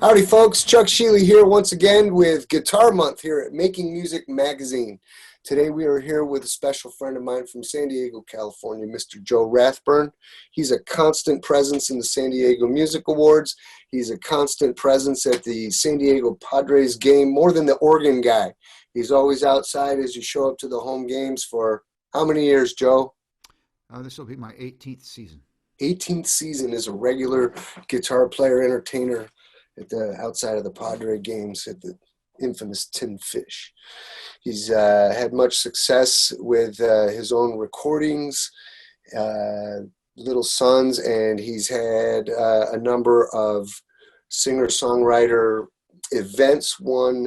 Howdy, folks. Chuck Schiele here once again with Guitar Month here at Making Music Magazine. Today we are here with a special friend of mine from San Diego, California, Mr. Joe Rathburn. He's a constant presence in the San Diego Music Awards. He's a constant presence at the San Diego Padres game, more than the organ guy. He's always outside as you show up to the home games for how many years, Joe? This will be my 18th season. 18th season as a regular guitar player, entertainer at the outside of the Padre games at the infamous Tin Fish. He's had much success with his own recordings, Little Sons, and he's had a number of singer-songwriter events. One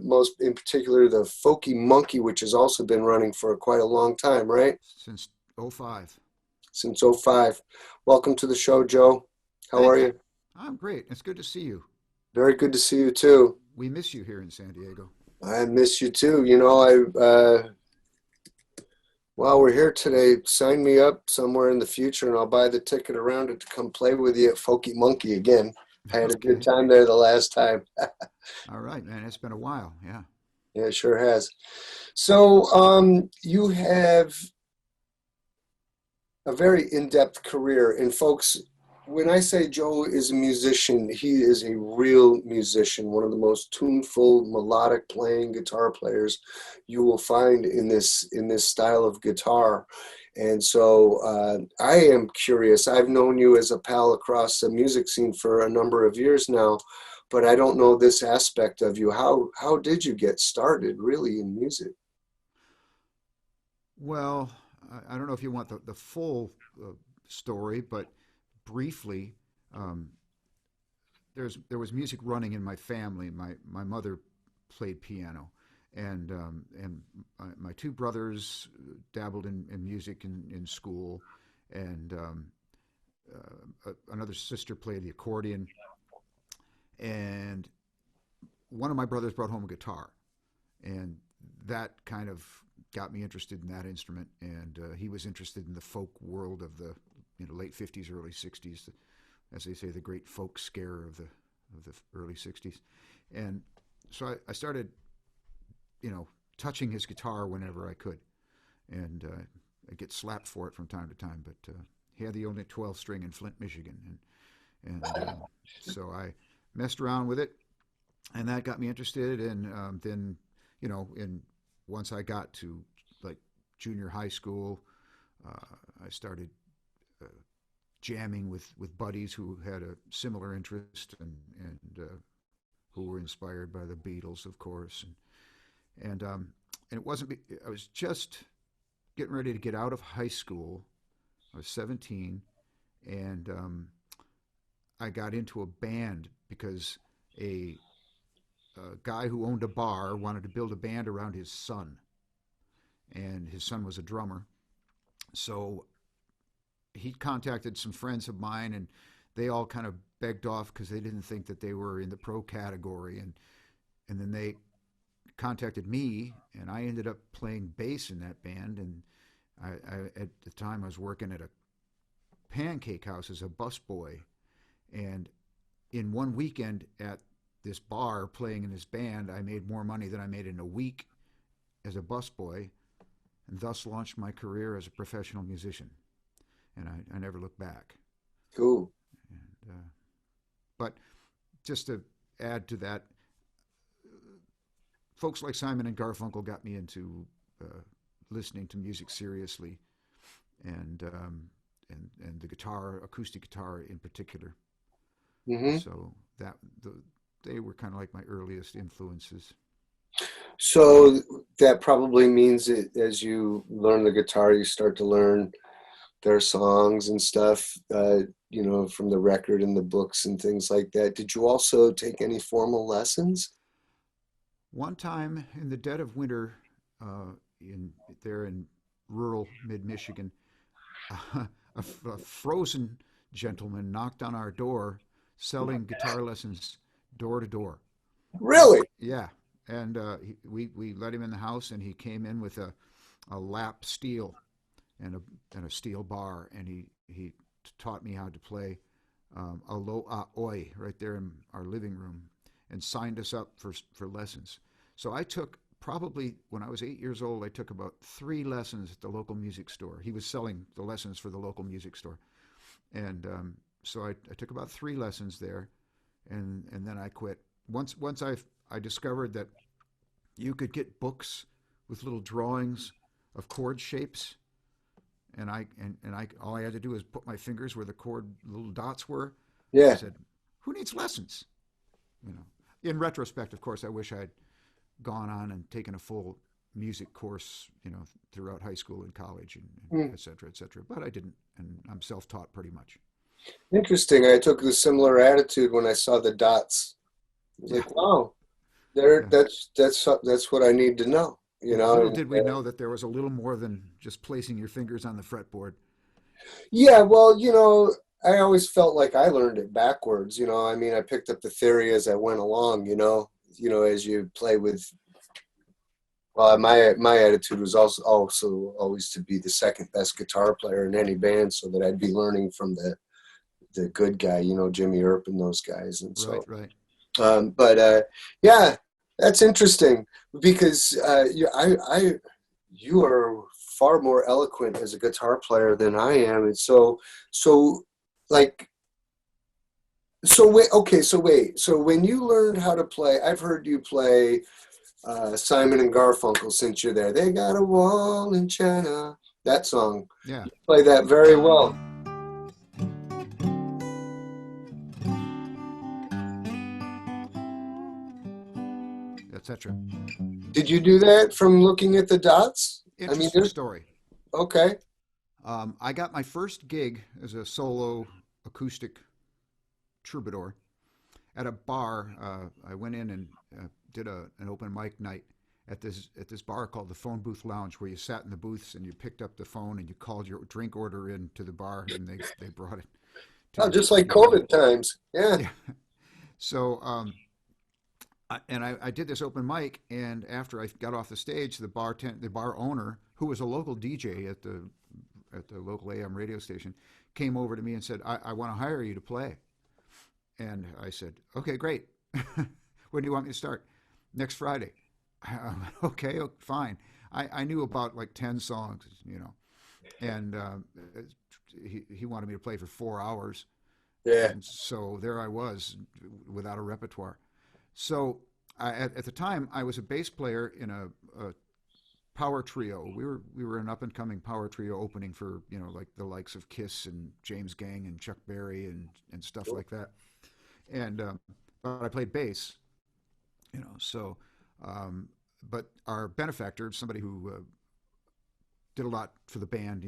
most in particular, the Folky Monkey, which has also been running for quite a long time, right? Since '05. Since '05. Welcome to the show, Joe. How are you? I'm great. It's good to see you. Very good to see you too. We miss you here in San Diego. I miss you too. You know, while we're here today, sign me up somewhere in the future and I'll buy the ticket around it to come play with you at Folky Monkey again. I had a good time there the last time. All right, man. It's been a while. Yeah. Yeah, it sure has. So you have a very in-depth career. And folks, when I say Joe is a musician, he is a real musician, one of the most tuneful, melodic playing guitar players you will find in this style of guitar. And so I am curious. I've known you as a pal across the music scene for a number of years now, but I don't know this aspect of you. How did you get started really in music? Well, I don't know if you want the full story, but briefly, um, there was music running in my family. My mother played piano, and my two brothers dabbled in music in school, and another sister played the accordion, and one of my brothers brought home a guitar, and that kind of got me interested in that instrument, and he was interested in the folk world of the late '50s, early '60s, as they say, the great folk scare of the early '60s, and so I started, touching his guitar whenever I could, and I get slapped for it from time to time, but he had the only 12 string in Flint, Michigan, and so I messed around with it, and that got me interested, and then in once I got to like junior high school, I started jamming with buddies who had a similar interest and who were inspired by the Beatles, of course, and it wasn't. I was just getting ready to get out of high school. I was 17, and I got into a band because a guy who owned a bar wanted to build a band around his son, and his son was a drummer. So he contacted some friends of mine, and they all kind of begged off because they didn't think that they were in the pro category, and then they contacted me, and I ended up playing bass in that band. And I at the time I was working at a pancake house as a busboy, and in one weekend at this bar playing in this band, I made more money than I made in a week as a busboy, and thus launched my career as a professional musician. And I never looked back. Cool. And, but just to add to that, folks like Simon and Garfunkel got me into listening to music seriously, and the guitar, acoustic guitar in particular. Mm-hmm. So they were kind of like my earliest influences. So that probably means that as you learn the guitar, you start to learn their songs and stuff, from the record and the books and things like that. Did you also take any formal lessons? One time in the dead of winter, in rural mid-Michigan, a frozen gentleman knocked on our door selling guitar lessons door to door. Really? Yeah, and we let him in the house, and he came in with a lap steel and a steel bar, and he taught me how to play Aloha Oi right there in our living room and signed us up for lessons. So I took probably when I was 8 years old, I took about 3 lessons at the local music store. He was selling the lessons for the local music store, and so I took about 3 lessons there, and then I quit. Once I discovered that you could get books with little drawings of chord shapes, and I all I had to do was put my fingers where the chord little dots were. I Yeah. said, "Who needs lessons?" You know. In retrospect, of course, I wish I'd gone on and taken a full music course, throughout high school and college and Hmm. et cetera, et cetera. But I didn't, and I'm self-taught pretty much. Interesting. I took a similar attitude when I saw the dots. I was Yeah, like, wow, there, yeah. that's what I need to know, Little and did we know that there was a little more than just placing your fingers on the fretboard. yeah, well, I always felt like I learned it backwards, I mean, I picked up the theory as I went along, as you play with. Well, my attitude was also always to be the second best guitar player in any band, so that I'd be learning from the good guy, Jimmy Earp and those guys, and Right, so. right. But yeah, that's interesting because you are far more eloquent as a guitar player than I am, and so like so when you learned how to play, I've heard you play Simon and Garfunkel since you're there. They got a wall in China. That song, Yeah, you play that very well. etc. Did you do that from looking at the dots? I mean, Interesting there's story. okay. I got my first gig as a solo acoustic troubadour at a bar. I went in and did an open mic night at this bar called the Phone Booth Lounge, where you sat in the booths and you picked up the phone and you called your drink order in to the bar, and they brought it Oh, to just like your door. COVID times. Yeah. Yeah. So I did this open mic, and after I got off the stage, the bar owner, who was a local DJ at the local AM radio station, came over to me and said, "I want to hire you to play." And I said, "Okay, great. When do you want me to start?" "Next Friday." Okay, fine. I knew about like 10 songs, and he wanted me to play for 4 hours, Yeah. and so there I was without a repertoire. So at the time, I was a bass player in a power trio. We were an up and coming power trio opening for like the likes of Kiss and James Gang and Chuck Berry and stuff like that. And but I played bass, so. But our benefactor, somebody who did a lot for the band,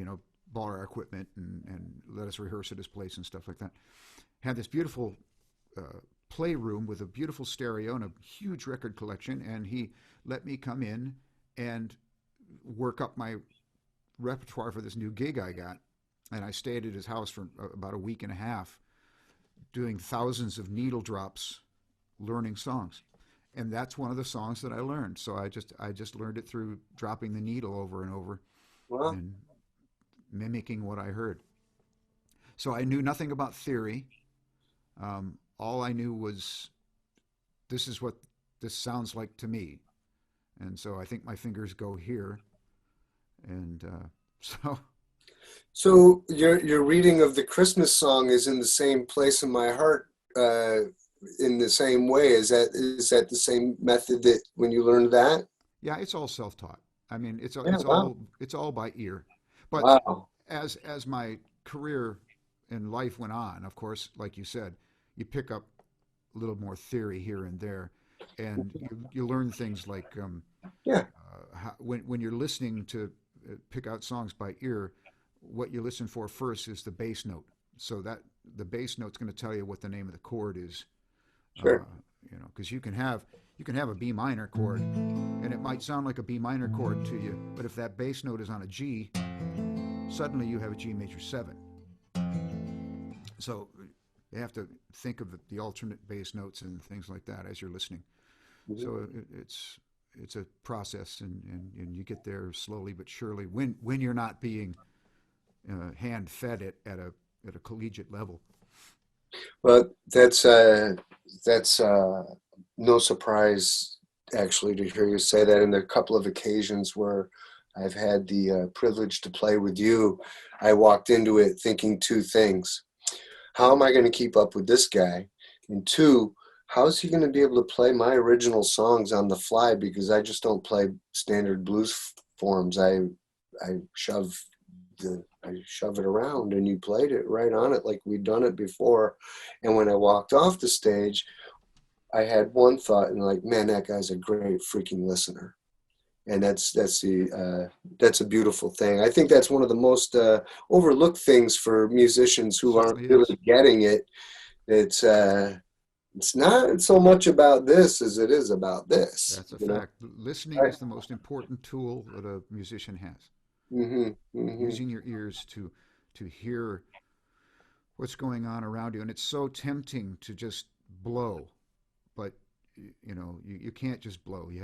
bought our equipment and let us rehearse at his place and stuff like that, had this beautiful playroom with a beautiful stereo and a huge record collection, and he let me come in and work up my repertoire for this new gig I got. And I stayed at his house for about a week and a half, doing thousands of needle drops, learning songs. And that's one of the songs that I learned. So I just learned it through dropping the needle over and over Well, and mimicking what I heard. So I knew nothing about theory. All I knew was this is what this sounds like to me, and so I think my fingers go here, and so so your reading of the Christmas song is in the same place in my heart, in the same way. Is that the same method that when you learned that? yeah, it's all self-taught. I mean, it's Yeah. it's Wow. all it's all by ear. But Wow. as my career in life went on, of course, like you said, you pick up a little more theory here and there, and you learn things like Yeah. when you're listening to pick out songs by ear, what you listen for first is the bass note. So that the bass note's going to tell you what the name of the chord is. Uh, Sure. because you can have a B minor chord, and it might sound like a B minor chord to you, but if that bass note is on a G, suddenly you have a G major seven. So you have to think of the alternate bass notes and things like that as you're listening. Mhm. So it's a process, and you get there slowly but surely when you're not being hand fed it at a collegiate level. Well, that's no surprise actually to hear you say that. In the couple of occasions where I've had the privilege to play with you, I walked into it thinking two things: how am I going to keep up with this guy? And two, how is he going to be able to play my original songs on the fly? Because I just don't play standard blues forms. I shove I shove it around, and you played it right on it like we'd done it before. And when I walked off the stage, I had one thought, and like, man, that guy's a great freaking listener. And that's a beautiful thing. I think that's one of the most overlooked things for musicians who aren't Certainly really is. getting it. It's not so much about this as it is about this, That's a you know. fact. Listening Right. is the most important tool that a musician has. Mm-hmm. Mm-hmm. Using your ears to hear what's going on around you, and it's so tempting to just blow, but you can't just blow. You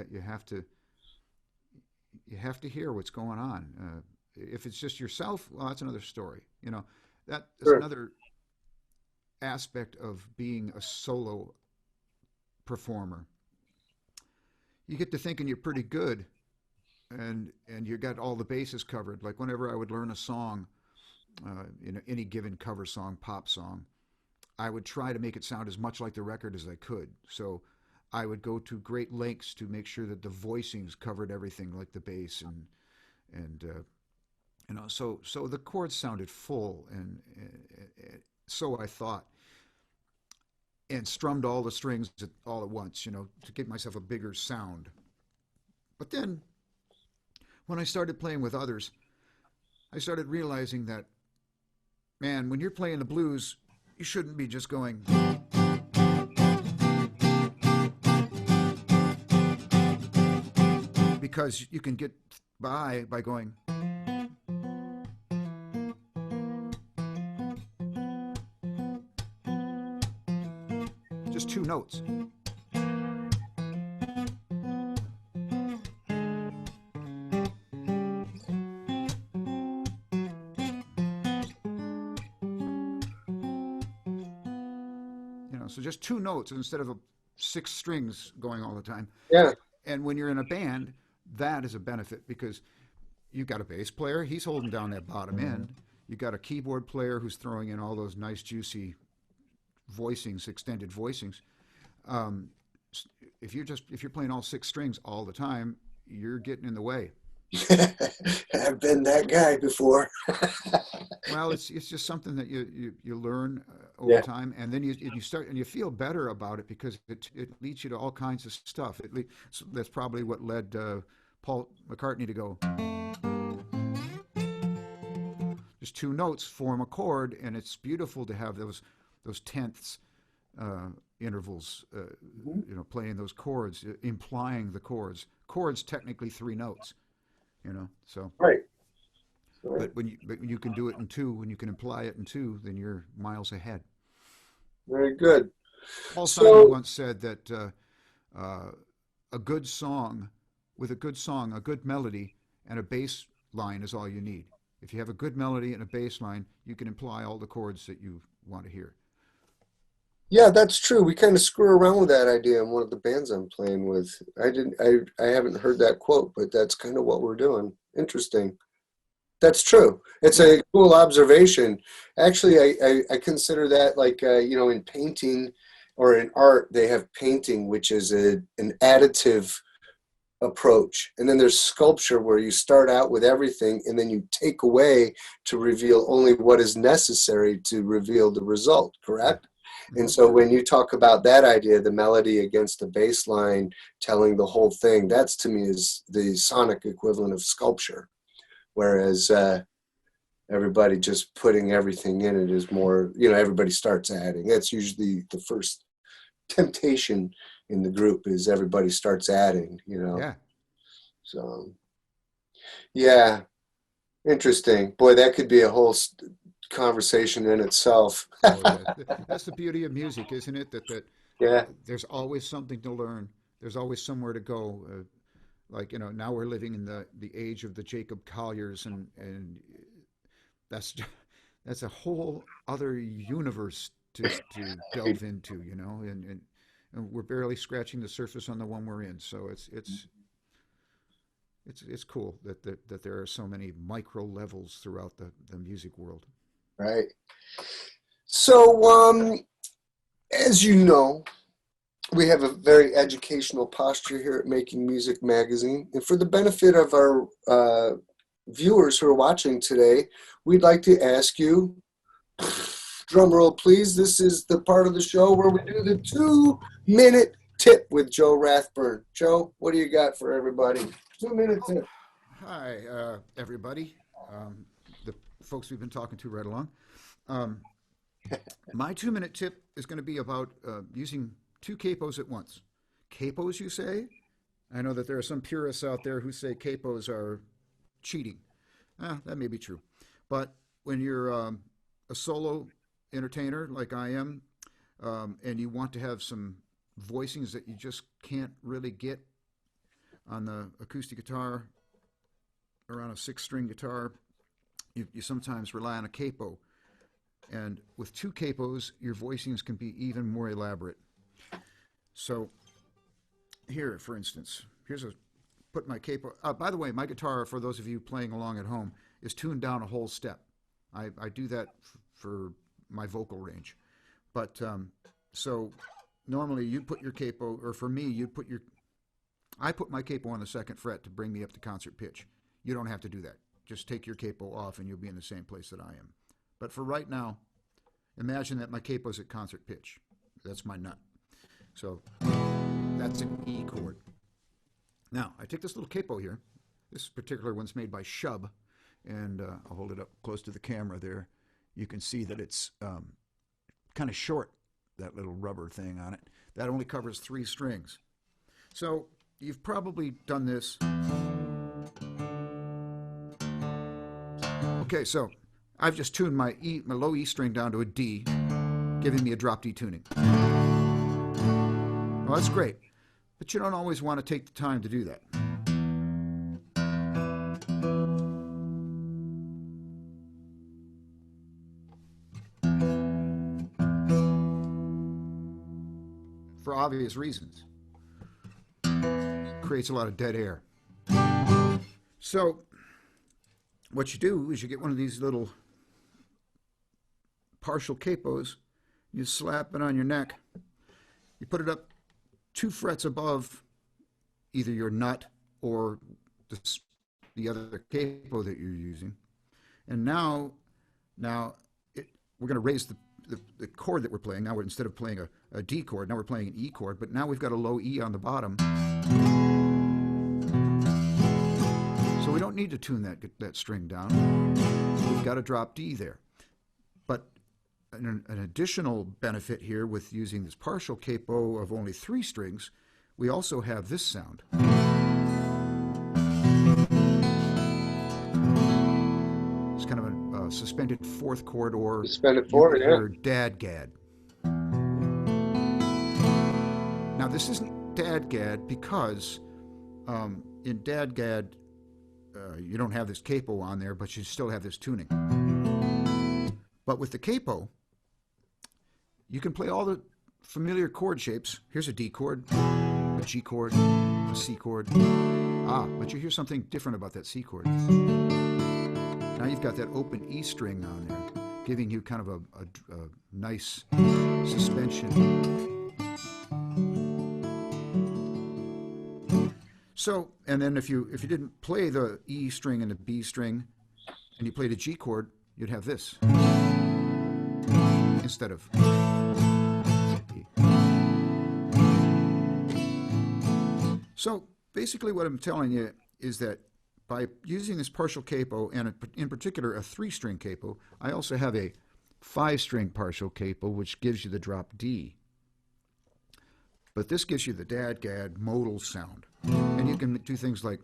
have to hear what's going on. If it's just yourself, well, that's another story. That is Sure. another aspect of being a solo performer. You get to thinking you're pretty good, and you got all the bases covered. Like whenever I would learn a song, any given cover song, pop song, I would try to make it sound as much like the record as I could. So I would go to great lengths to make sure that the voicings covered everything, like the bass and so the chords sounded full, and so I thought, and strummed all the strings all at once, to give myself a bigger sound. But then when I started playing with others, I started realizing that, man, when you're playing the blues, you shouldn't be just going, because you can get by going just two notes. So just two notes instead of six strings going all the time. Yeah. And when you're in a band, that is a benefit because you got a bass player, he's holding down that bottom end. You got a keyboard player who's throwing in all those nice juicy voicings, extended voicings. Um, if you're playing all six strings all the time, you're getting in the way. I've been that guy before. Well, it's just something that you learn over Yeah. time, and then you start and you feel better about it because it leads you to all kinds of stuff. So that's probably what led Paul McCartney to go. Just two notes form a chord, and it's beautiful to have those tenths uh, intervals. Mhm. Playing those chords, implying the chords. Chords technically three notes. So Right. Right. but when you can do it in two, when you can imply it in two, then you're miles ahead. Very good. Paul Simon So, once said that uh, a good song, with a good song, a good melody, and a bass line is all you need. If you have a good melody and a bass line, you can imply all the chords that you want to hear. yeah, that's true. We kind of screw around with that idea in one of the bands I'm playing with. I haven't heard that quote, but that's kind of what we're doing. Interesting. That's true. It's Yeah, a cool observation. Actually, I consider that like, in painting or in art, they have painting, which is an additive approach. And then there's sculpture where you start out with everything and then you take away to reveal only what is necessary to reveal the result, yeah. correct? And Hmm. so when you talk about that idea, the melody against the bass line telling the whole thing, that's to me is the sonic equivalent of sculpture. Whereas everybody just putting everything in it is more, everybody starts adding. That's usually the first temptation in the group is everybody starts adding. Yeah. So, yeah, interesting. Boy, that could be a whole conversation in itself. Oh, yeah. That's the beauty of music, isn't it? That Yeah. there's always something to learn. There's always somewhere to go. Like now we're living in the age of the Jacob Colliers, and that's that's a whole other universe to delve into, you know, and we're barely scratching the surface on the one we're in. So it's cool that there are so many micro levels throughout the music world. Right. So, as you know, we have a very educational posture here at Making Music Magazine. And for the benefit of our viewers who are watching today, we'd like to ask you, drum roll please, this is the part of the show where we do the 2-minute tip with Joe Rathburn. Joe, what do you got for everybody? 2-minute tip. Hi, everybody. The folks we've been talking to right along. My 2-minute tip is going to be about using two capos at once. Capos, you say? I know that there are some purists out there who say capos are cheating. That may be true. But when you're a solo entertainer like I am, and you want to have some voicings that you just can't really get on the acoustic guitar or on a 6-string guitar, you sometimes rely on a capo. And with two capos, your voicings can be even more elaborate. So here, for instance, put my capo. By the way, my guitar, for those of you playing along at home, is tuned down a whole step. I do that for my vocal range. But so normally you put your capo, or for me, I put my capo on the 2nd fret to bring me up to concert pitch. You don't have to do that. Just take your capo off and you'll be in the same place that I am. But for right now, imagine that my capo's at concert pitch. That's my nut. So that's an E chord. Now, I take this little capo here. This particular one's made by Schiele, and I'll hold it up close to the camera there. You can see that it's kind of short, that little rubber thing on it. That only covers 3 strings. So you've probably done this. Okay, so I've just tuned my low E string down to a D, giving me a drop D tuning. Well, that's great, but you don't always want to take the time to do that. For obvious reasons. Creates a lot of dead air. So what you do is you get one of these little partial capos, you slap it on your neck, you put it up 2 frets above either your nut or the other capo that you're using. And now we're going to raise the chord that we're playing. Now instead of playing a D chord, now we're playing an E chord, but now we've got a low E on the bottom. So we don't need to tune that string down. We've got a drop D there. But an additional benefit here with using this partial capo of only 3 strings, we also have this sound. It's kind of a suspended 4th chord, or suspended 4th, yeah. Dadgad. Now this isn't Dadgad because in Dadgad you don't have this capo on there, but you still have this tuning. But with the capo, you can play all the familiar chord shapes. Here's a D chord, a G chord, a C chord. But you hear something different about that C chord. Now you've got that open E string on there, giving you kind of a nice suspension. So, and then if you didn't play the E string and the B string, and you played a G chord, you'd have this instead of E. So basically what I'm telling you is that by using this partial capo, and in particular a 3-string capo, I also have a 5-string partial capo, which gives you the drop D. But this gives you the dadgad modal sound. And you can do things like...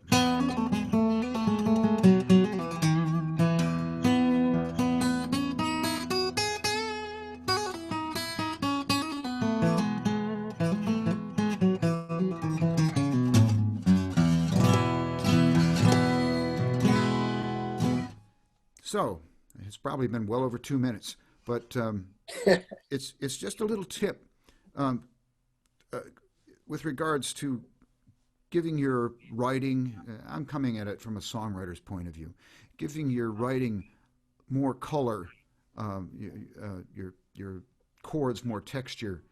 So, it's probably been well over 2 minutes, But it's just a little tip um, uh, with regards to giving your writing. I'm coming at it from a songwriter's point of view, giving your writing more color, your chords more texture,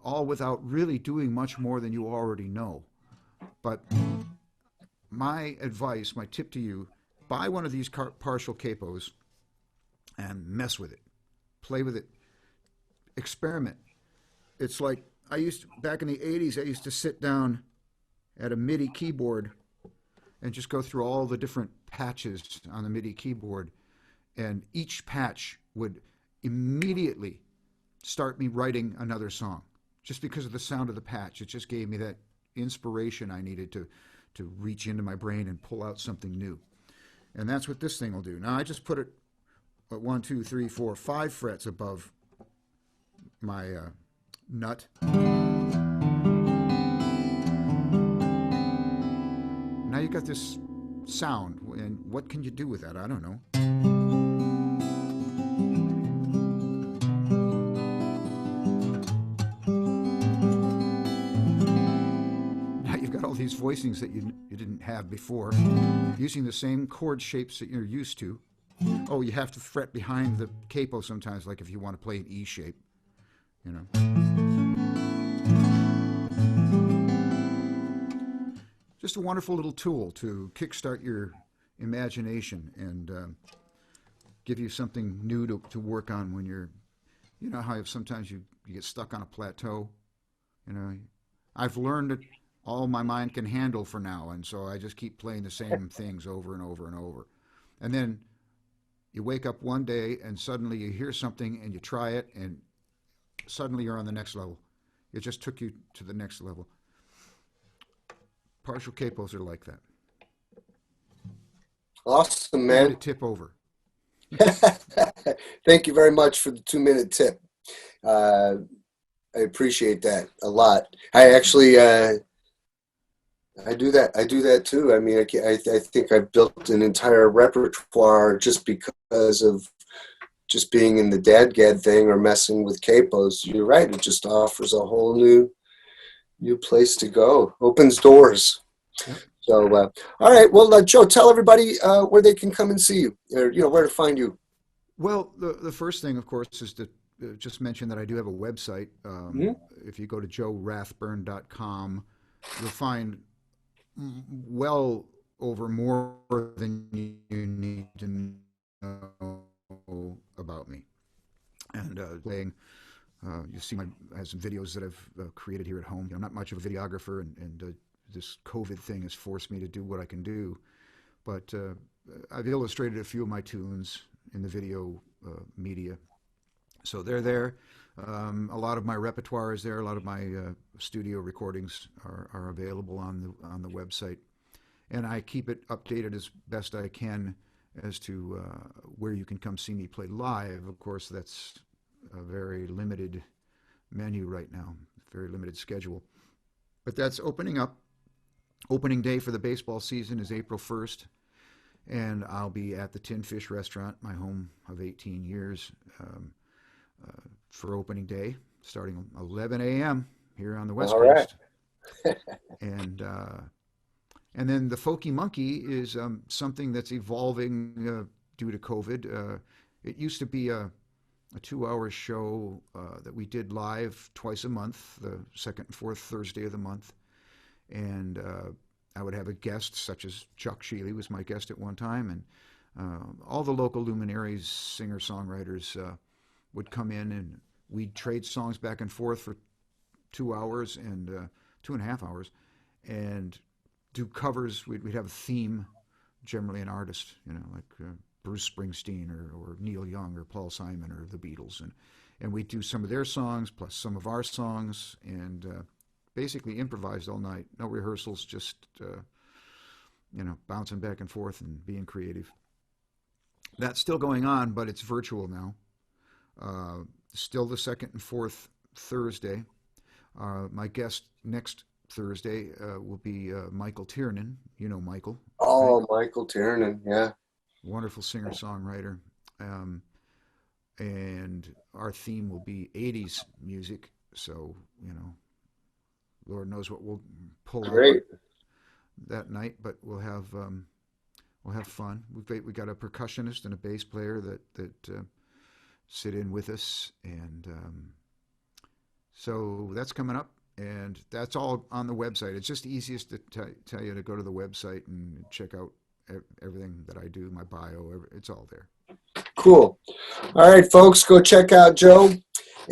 all without really doing much more than you already know. But my advice, my tip to you, buy one of these partial capos and mess with it, play with it, experiment. It's like back in the 80s, I used to sit down at a MIDI keyboard and just go through all the different patches on the MIDI keyboard, and each patch would immediately start me writing another song just because of the sound of the patch. It just gave me that inspiration I needed to reach into my brain and pull out something new. And that's what this thing will do. Now I just put it at 1, 2, 3, 4, 5 frets above my nut. Now you got this sound, and what can you do with that? I don't know. Now you've got all these voicings that you didn't have before, using the same chord shapes that you're used to. Oh, you have to fret behind the capo sometimes, like if you want to play an E shape, you know. Just a wonderful little tool to kickstart your imagination and give you something new to work on when you know how sometimes you get stuck on a plateau. You know, I've learned that all my mind can handle for now, and so I just keep playing the same things over and over and over. And then you wake up one day and suddenly you hear something and you try it, and suddenly you're on the next level. It just took you to the next level. Partial capos are like that. Awesome, 2 minute man. tip over. Thank you very much for the 2 minute tip. Uh, I appreciate that a lot. I actually, I do that. I do that too. I mean, I think I've built an entire repertoire just because of just being in the dadgad thing or messing with capos. You're right. It just offers a whole new place to go. Opens doors. Yep. So, all right. Well, Joe, tell everybody where they can come and see you, or where to find you. Well, the first thing, of course, is to just mention that I do have a website. Mhm. If you go to joerathburn.com, you'll find well over more than you need to know about me. And playing, you see I have some videos that I've created here at home. I'm not much of a videographer, and this COVID thing has forced me to do what I can do. But I've illustrated a few of my tunes in the video media. So they're there. A lot of my repertoire is there. A lot of my studio recordings are available on the website, and I keep it updated as best I can as to where you can come see me play live. Of course, that's a very limited menu right now, very limited schedule. But that's opening up. Opening day for the baseball season is April 1st, and I'll be at the Tin Fish Restaurant, my home of 18 years, for opening day, starting 11 a.m. here on the West All right. Coast. And then the Folky Monkey is something that's evolving due to COVID. It used to be a 2-hour show that we did live twice a month, the second and fourth Thursday of the month. And I would have a guest, such as Chuck Schiele was my guest at one time, and all the local luminaries, singer-songwriters would come in, and we'd trade songs back and forth for 2 hours and 2.5 hours, and do covers. We'd have a theme, generally an artist, like Bruce Springsteen or Neil Young or Paul Simon or the Beatles, and we'd do some of their songs plus some of our songs, and basically improvised all night. No rehearsals, just bouncing back and forth and being creative. That's still going on, but it's virtual now. Still the second and fourth Thursday. My guest next Thursday will be Michael Tiernan. You know Michael, right? Oh, Michael Tiernan, yeah. Wonderful singer-songwriter. and our theme will be 80s music. So, Lord knows what we'll pull out Great. that night, but we'll have fun. We got a percussionist and a bass player that sit in with us, and so that's coming up, and that's all on the website. It's just easiest to tell you to go to the website and check out everything that I do, my bio. It's all there. Cool. All right, folks, go check out Joe.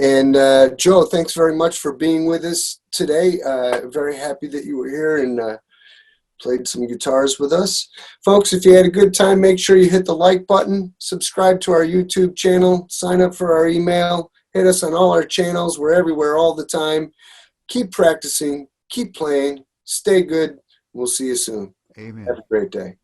And Joe, thanks very much for being with us today. Very happy that you were here and played some guitars with us. Folks, if you had a good time, make sure you hit the like button, subscribe to our YouTube channel, sign up for our email, hit us on all our channels. We're everywhere all the time. Keep practicing, keep playing, stay good. We'll see you soon. Amen. Have a great day.